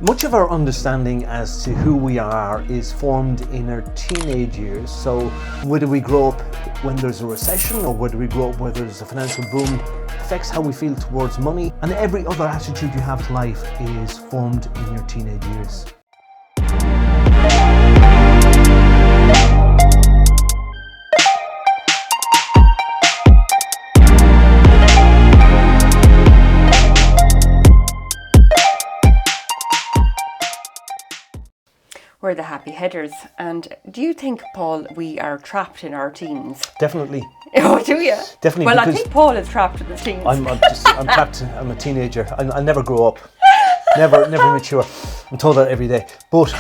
Much of our understanding as to who we are is formed in our teenage years. So whether we grow up when there's a recession or whether we grow up where there's a financial boom affects how we feel towards money, and every other attitude you have to life is formed in your teenage years. We're the happy headers. And do you think, Paul, we are trapped in our teens? Definitely. Oh, do you? Definitely. Well, I think Paul is trapped in his teens. I'm trapped. I'm a teenager. I'll never grow up. Never mature. I'm told that every day. But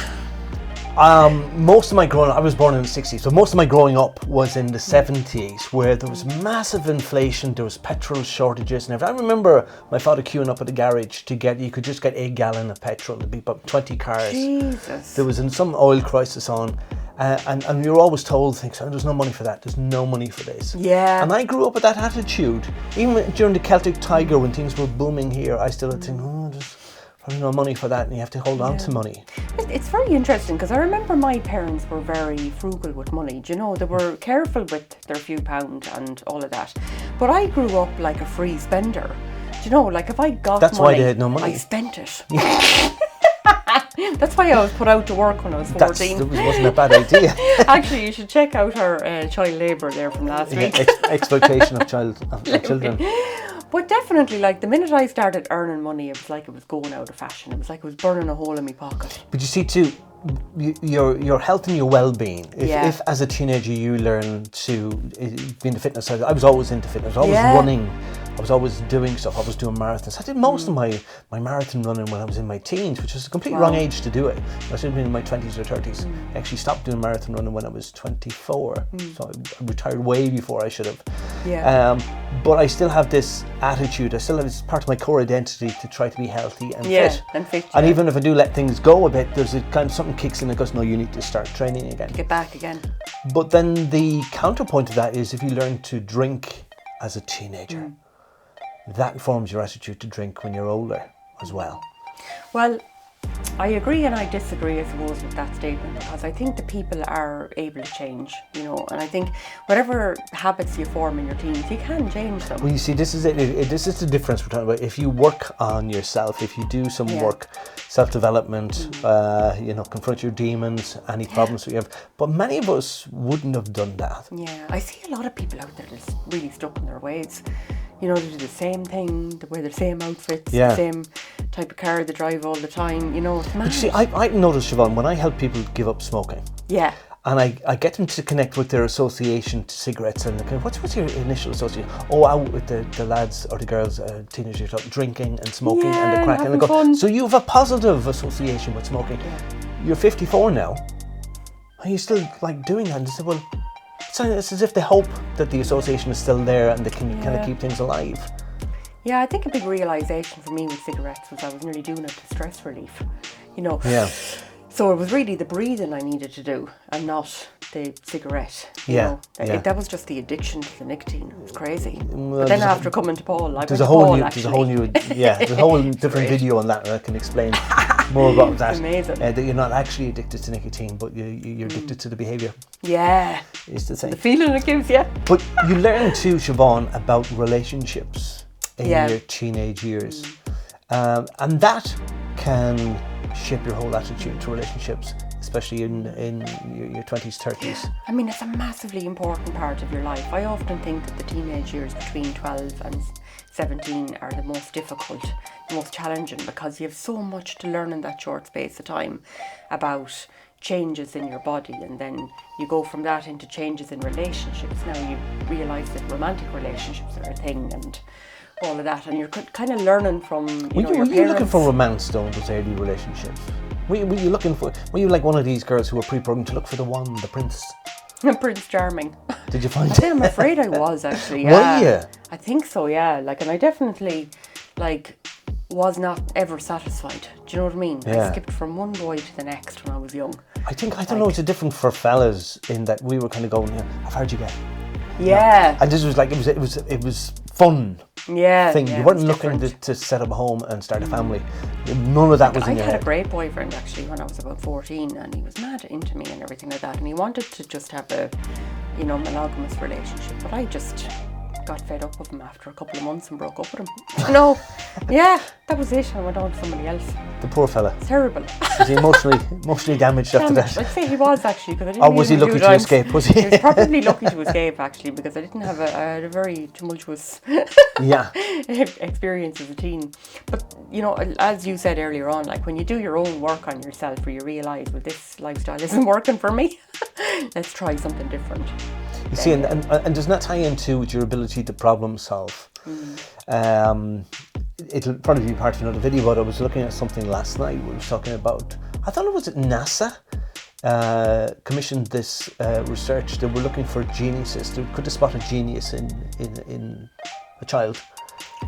most of my growing up, I was born in the 60s, so most of my growing up was in the 70s, where there was massive inflation, there was petrol shortages and everything. I remember my father queuing up at the garage you could just get a gallon of petrol to be about 20 cars. Jesus. There was some oil crisis on, and you were always told things, there's no money for that, there's no money for this. Yeah. And I grew up with that attitude. Even during the Celtic Tiger, when things were booming here, I still had to think, there's probably no money for that, and you have to hold on to money. It's very interesting, because I remember my parents were very frugal with money. Do you know, they were careful with their few pound and all of that. But I grew up like a free spender. Do you know, like if I got That's money, why they had no money. I spent it. That's why I was put out to work when I was 14. That wasn't a bad idea. Actually, you should check out our child labour there from last week. Exploitation of children. But definitely, like the minute I started earning money, it was like it was going out of fashion. It was like it was burning a hole in my pocket. But you see too, your health and your well-being. If as a teenager you learn to be in the fitness side, I was always into fitness. I was always running. I was always doing stuff. I was doing marathons. I did most of my marathon running when I was in my teens, which was a completely wrong age to do it. I should have been in my 20s or 30s. I actually stopped doing marathon running when I was 24. So I retired way before I should have. Yeah. But I still have this attitude. I still have this part of my core identity to try to be healthy and fit. And even if I do let things go a bit, there's a kind of something kicks in that goes, no, you need to start training again. Get back again. But then the counterpoint to that is if you learn to drink as a teenager, that forms your attitude to drink when you're older as well. Well, I agree and I disagree, I suppose, with that statement, because I think the people are able to change, you know, and I think whatever habits you form in your teens, you can change them. Well, you see, this is it. This is the difference we're talking about. If you work on yourself, if you do some work, self-development, confront your demons, any problems that you have. But many of us wouldn't have done that. Yeah, I see a lot of people out there that's really stuck in their ways. You know, they do the same thing, they wear the same outfits, the same type of car they drive all the time, you know, it's mad. But you see, I noticed, Siobhan, when I help people give up smoking, and I get them to connect with their association to cigarettes, and what's your initial association? Oh, out with the lads or the girls, teenagers, drinking and smoking and the crack, and they go, so you have a positive association with smoking. You're 54 now, are you still like doing that? And they say, well, it's as if they hope that the association is still there and they can kind of keep things alive. Yeah, I think a big realisation for me with cigarettes was I was nearly doing it to stress relief, you know. Yeah. So it was really the breathing I needed to do and not the cigarette. You know. That was just the addiction to the nicotine. It was crazy. Well, but then after coming to Paul, there's a whole new different video on that that can explain more about that. Amazing. That you're not actually addicted to nicotine, but you're addicted to the behaviour. Yeah. Is the thing. The feeling it gives you. But you learn too, Siobhan, about relationships in your teenage years. And that can shape your whole attitude to relationships, especially in your 20s, 30s. I mean, it's a massively important part of your life. I often think that the teenage years between 12 and 17 are the most difficult, the most challenging, because you have so much to learn in that short space of time about changes in your body, and then you go from that into changes in relationships. Now you realise that romantic relationships are a thing and all of that, and you're kind of learning from your parents. Were you looking for romance though in those early relationships? Were you like one of these girls who were pre-programmed to look for the one, the prince? Prince Charming. Did you find it? I'm afraid I was actually, yeah. Were you? I think so, yeah. And I definitely, was not ever satisfied. Do you know what I mean? I skipped from one boy to the next when I was young. I don't know, it's different for fellas in that we were kind of going, how far did you get? Yeah. And this was it was fun. thing. You weren't looking to set up a home and start a family. None of that was in your head. I had a great boyfriend actually when I was about 14, and he was mad into me and everything like that, and he wanted to just have a, you know, monogamous relationship, but I just got fed up with him after a couple of months and broke up with him. No, yeah, that was it. I went on to somebody else. The poor fella. Terrible. Was he emotionally damaged after that? I'd say he was actually, because I didn't. Or was he lucky to escape? Was he? He was probably lucky to escape actually, because I didn't have I had a very tumultuous experience as a teen. But you know, as you said earlier on, like when you do your own work on yourself, where you realise, well, this lifestyle isn't working for me. Let's try something different. You see, and does that tie into your ability to problem solve? It'll probably be part of another video, but I was looking at something last night. We were talking about, I thought it was at NASA, commissioned this research. They were looking for geniuses. They could have spotted genius in a child.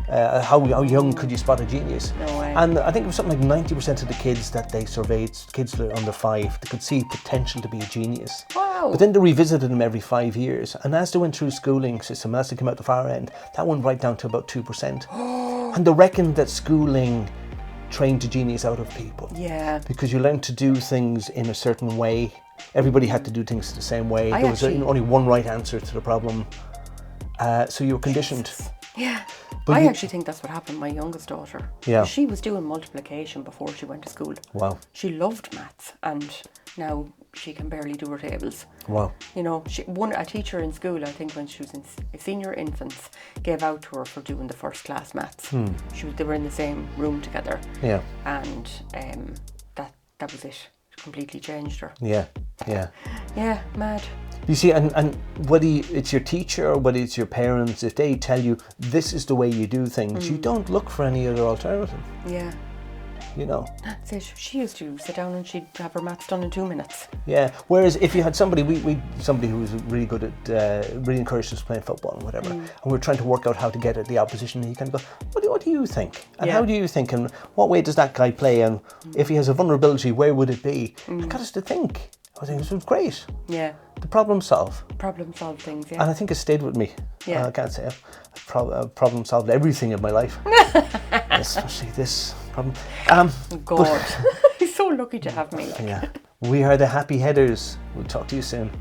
How young could you spot a genius? No way. And I think it was something like 90% of the kids that they surveyed, kids that are under 5, they could see potential to be a genius. Wow. But then they revisited them every 5 years. And as they went through schooling system, as they came out the far end, that went right down to about 2%. And they reckoned that schooling trained the genius out of people. Yeah. Because you learn to do things in a certain way. Everybody had to do things the same way. There was only one right answer to the problem. So you were conditioned. Yeah. But I actually think that's what happened to my youngest daughter. Yeah. She was doing multiplication before she went to school. Wow. She loved maths, and now she can barely do her tables. Wow. You know, a teacher in school, I think when she was in senior infants, gave out to her for doing the first class maths. They were in the same room together. Yeah. And that was it. It completely changed her. Yeah. Yeah. Yeah, mad. You see, and whether it's your teacher or whether it's your parents, if they tell you this is the way you do things, you don't look for any other alternative. Yeah. You know. So she used to sit down and she'd have her maths done in 2 minutes. Yeah. Whereas if you had somebody, somebody who was really good at, really encouraged us playing football and whatever, and we're trying to work out how to get at the opposition, and you kind of go, what do you think? And how do you think? And what way does that guy play? And if he has a vulnerability, where would it be? It got us to think. I think this was great. Yeah. To problem solve things, yeah. And I think it stayed with me. Yeah. I can't say I've problem solved everything in my life. Especially this problem. God, he's so lucky to have me. Yeah. We are the Happy Headers. We'll talk to you soon.